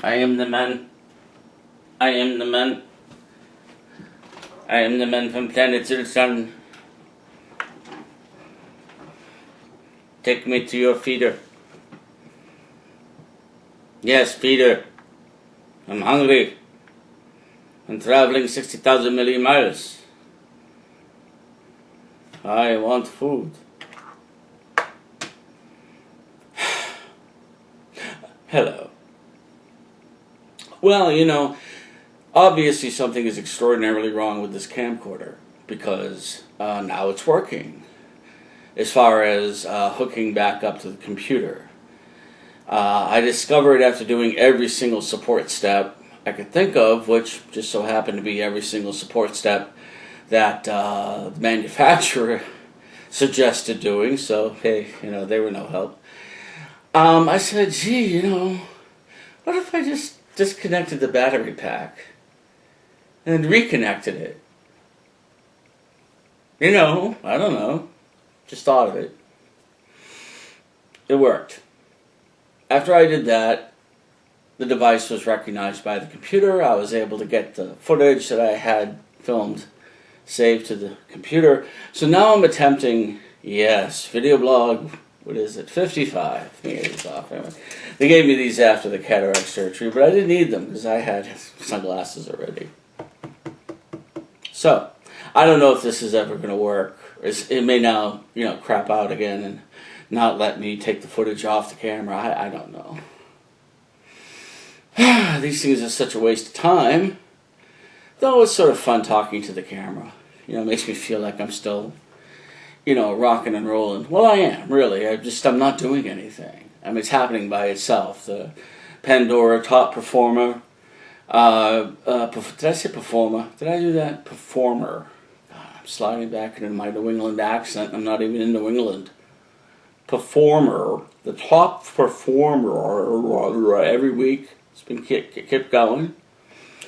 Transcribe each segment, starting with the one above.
I am the man. I am the man. I am the man from planet Sun. Take me to your feeder. Yes, feeder. I'm hungry. I'm traveling 60,000 million miles. I want food. Hello. Well, you know, obviously something is extraordinarily wrong with this camcorder because now it's working as far as hooking back up to the computer. I discovered after doing every single support step I could think of, which just so happened to be every single support step that the manufacturer suggested doing, so hey, you know, they were no help. I said, gee, you know, what if I just disconnected the battery pack and reconnected it? You know, I don't know. Just thought of it. It worked. After I did that, the device was recognized by the computer. I was able to get the footage that I had filmed saved to the computer. So now I'm attempting, yes, VBlog, what is it, 55. Let me get these off. Anyway, they gave me these after the cataract surgery, but I didn't need them because I had sunglasses already. So, I don't know if this is ever going to work. It may now, you know, crap out again and not let me take the footage off the camera. I don't know. These things are such a waste of time. Though it's sort of fun talking to the camera. You know, it makes me feel like I'm still, you know, rocking and rolling. Well, I am, really. I'm not doing anything. I mean, it's happening by itself. The Pandora top performer. Did I say performer? Did I do that? Performer. I'm sliding back into my New England accent. I'm not even in New England. Performer. The top performer every week. It's been kept going.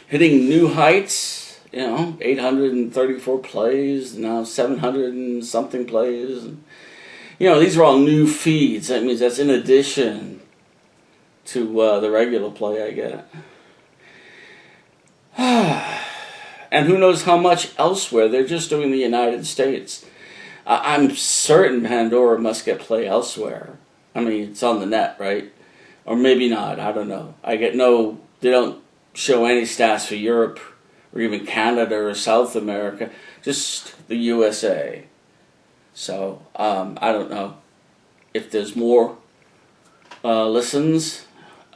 Hitting new heights, you know, 834 plays, now 700 and something plays. And, you know, these are all new feeds. That means that's in addition to the regular play I get. And who knows how much elsewhere. They're just doing the United States. I'm certain Pandora must get play elsewhere. I mean, it's on the net, right? Or maybe not, I don't know. They don't show any stats for Europe or even Canada or South America, just the USA. So I don't know if there's more listens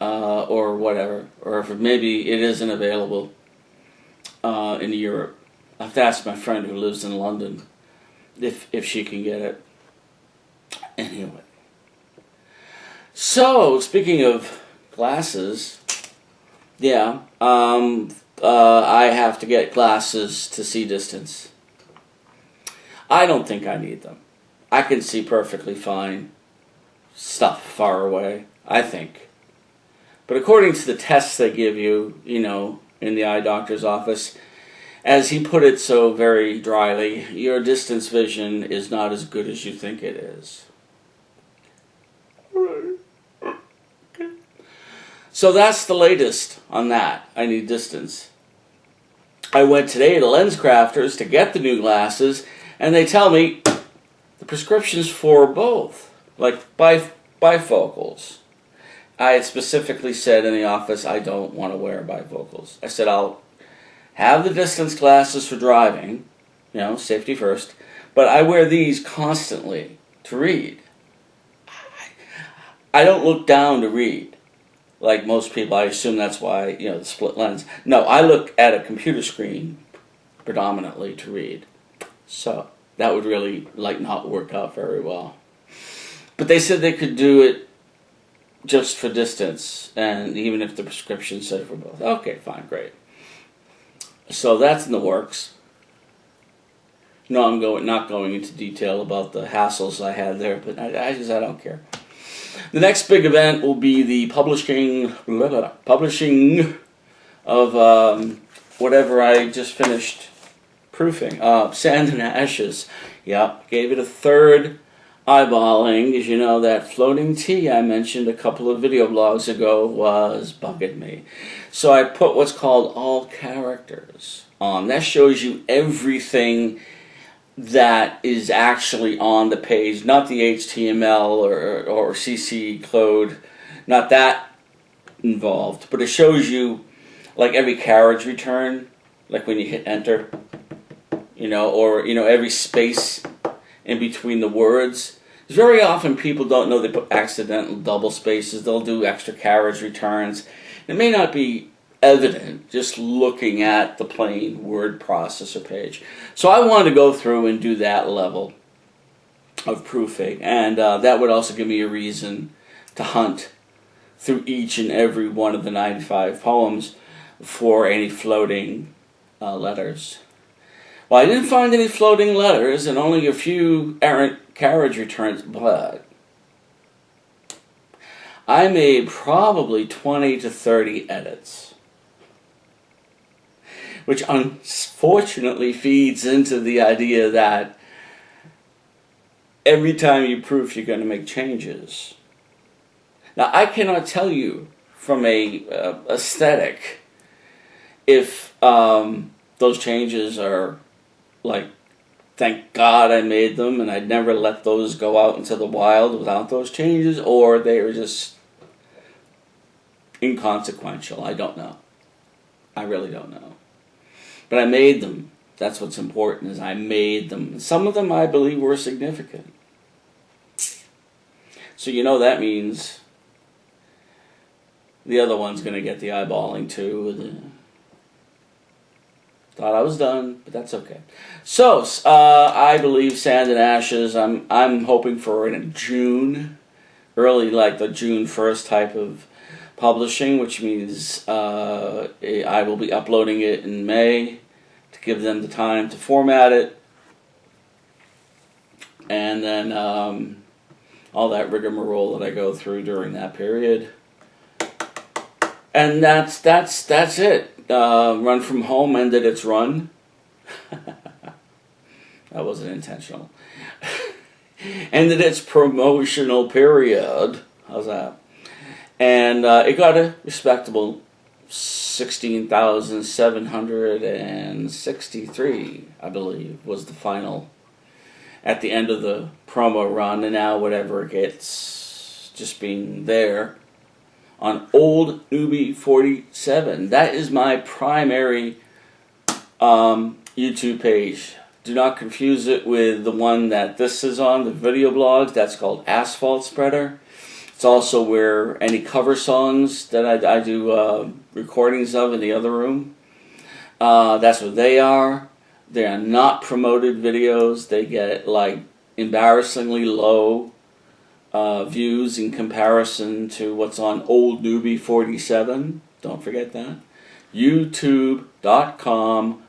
or whatever, or if maybe it isn't available in Europe. I have to ask my friend who lives in London if she can get it. Anyway. So, speaking of glasses, yeah, I have to get glasses to see distance. I don't think I need them. I can see perfectly fine stuff far away, I think. But according to the tests they give you, you know, in the eye doctor's office, as he put it so very dryly, your distance vision is not as good as you think it is. So that's the latest on that. I need distance. I went today to Lens Crafters to get the new glasses, and they tell me the prescription's for both, like bifocals. I had specifically said in the office I don't want to wear bifocals. I said I'll have the distance glasses for driving, you know, safety first, but I wear these constantly to read. I don't look down to read. Like most people, I assume that's why, you know, the split lens. No, I look at a computer screen predominantly to read. So that would really, like, not work out very well. But they said they could do it just for distance, and even if the prescription said for both. Okay, fine, great. So that's in the works. No, I'm not going into detail about the hassles I had there, but I don't care. The next big event will be the publishing of whatever I just finished proofing. Sand and Ashes. Yep, gave it a third eyeballing, as you know, that floating T I mentioned a couple of video blogs ago was bugging me. So I put what's called all characters on. That shows you everything that is actually on the page, not the HTML or CC code, not that involved, but it shows you like every carriage return, like when you hit enter, or every space in between the words. Very often people don't know they put accidental double spaces. They'll do extra carriage returns. It may not be evident just looking at the plain word processor page. So I wanted to go through and do that level of proofing, and that would also give me a reason to hunt through each and every one of the 95 poems for any floating letters. Well, I didn't find any floating letters and only a few errant carriage returns, but I made probably 20 to 30 edits, which unfortunately feeds into the idea that every time you proof, you're going to make changes. Now, I cannot tell you from a aesthetic if those changes are like, thank God I made them and I'd never let those go out into the wild without those changes, or they are just inconsequential. I don't know. I really don't know. But I made them. That's what's important, is I made them. Some of them I believe were significant. So that means the other one's going to get the eyeballing too. Thought I was done, but that's okay. So I believe Sand and Ashes. I'm hoping for in June, early, like the June 1st type of publishing, which means I will be uploading it in May to give them the time to format it, and then all that rigmarole that I go through during that period. And that's it. Run From Home ended its run. That wasn't intentional. Ended its promotional period. How's that? And it got a respectable 16,763, I believe, was the final at the end of the promo run. And now whatever it gets, just being there on Old Newbie 47. That is my primary YouTube page. Do not confuse it with the one that this is on, the video blogs. That's called Asphalt Spreader. It's also where any cover songs that I do recordings of in the other room. That's what they are. They are not promoted videos. They get like embarrassingly low views in comparison to what's on Old Newbie 47. Don't forget that. YouTube.com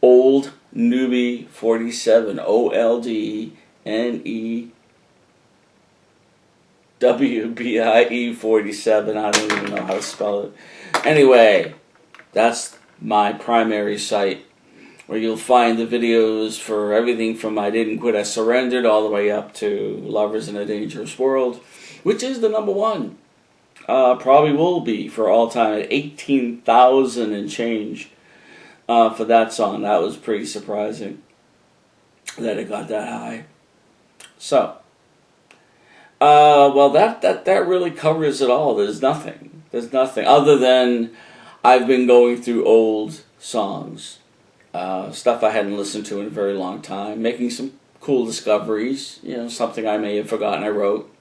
/Old Newbie 47. OLDNEWBIE 47. I don't even know how to spell it. Anyway, that's my primary site, where you'll find the videos for everything from I Didn't Quit, I Surrendered, all the way up to Lovers in a Dangerous World, which is the #1. Probably will be for all time at 18,000 and change for that song. That was pretty surprising that it got that high. So, well, that really covers it all. There's nothing other than I've been going through old songs. Stuff I hadn't listened to in a very long time, making some cool discoveries, something I may have forgotten I wrote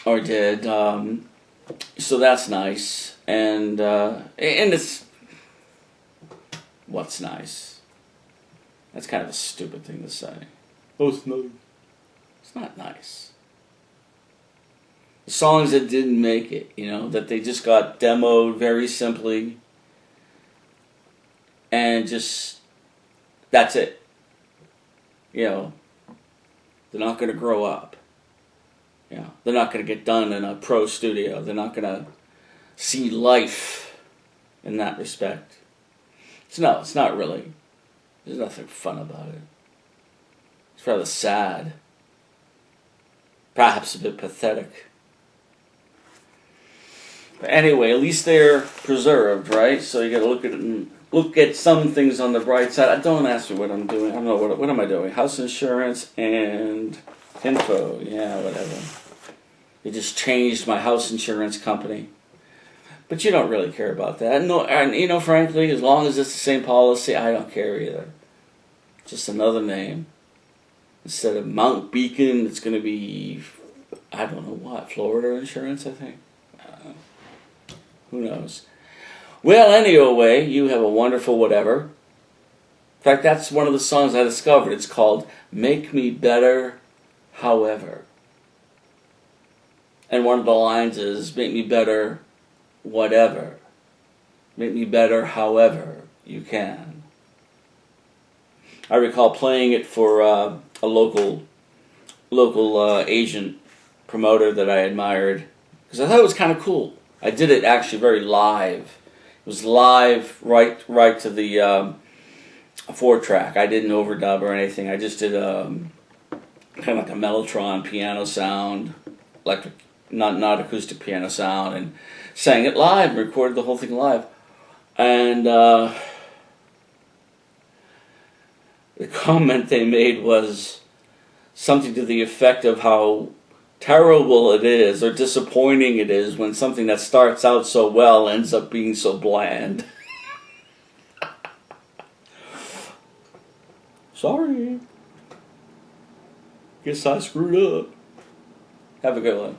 or did, so that's nice, and it's, what's nice? That's kind of a stupid thing to say. Oh, it's not. It's not nice. The songs that didn't make it, that they just got demoed very simply, and just, that's it. They're not going to grow up. They're not going to get done in a pro studio. They're not going to see life in that respect. So no, it's not really. There's nothing fun about it. It's rather sad. Perhaps a bit pathetic. But anyway, at least they're preserved, right? So you got to look at it and look at some things on the bright side. Don't ask me what I'm doing. I don't know what am I doing. House insurance and info. Yeah, whatever. They just changed my house insurance company. But you don't really care about that. No, and you know, frankly, as long as it's the same policy, I don't care either. Just another name. Instead of Mount Beacon, it's going to be, I don't know what, Florida Insurance, I think. Who knows? Well, anyway, you have a wonderful whatever. In fact, that's one of the songs I discovered. It's called Make Me Better, However. And one of the lines is, make me better, whatever. Make me better, however you can. I recall playing it for a local agent promoter that I admired, because I thought it was kind of cool. I did it actually very live. It was live right to the 4-track. I didn't overdub or anything. I just did kind of like a Mellotron piano sound, electric, not acoustic piano sound, and sang it live, recorded the whole thing live. And the comment they made was something to the effect of how terrible it is or disappointing it is when something that starts out so well ends up being so bland. Sorry. Guess I screwed up. Have a good one.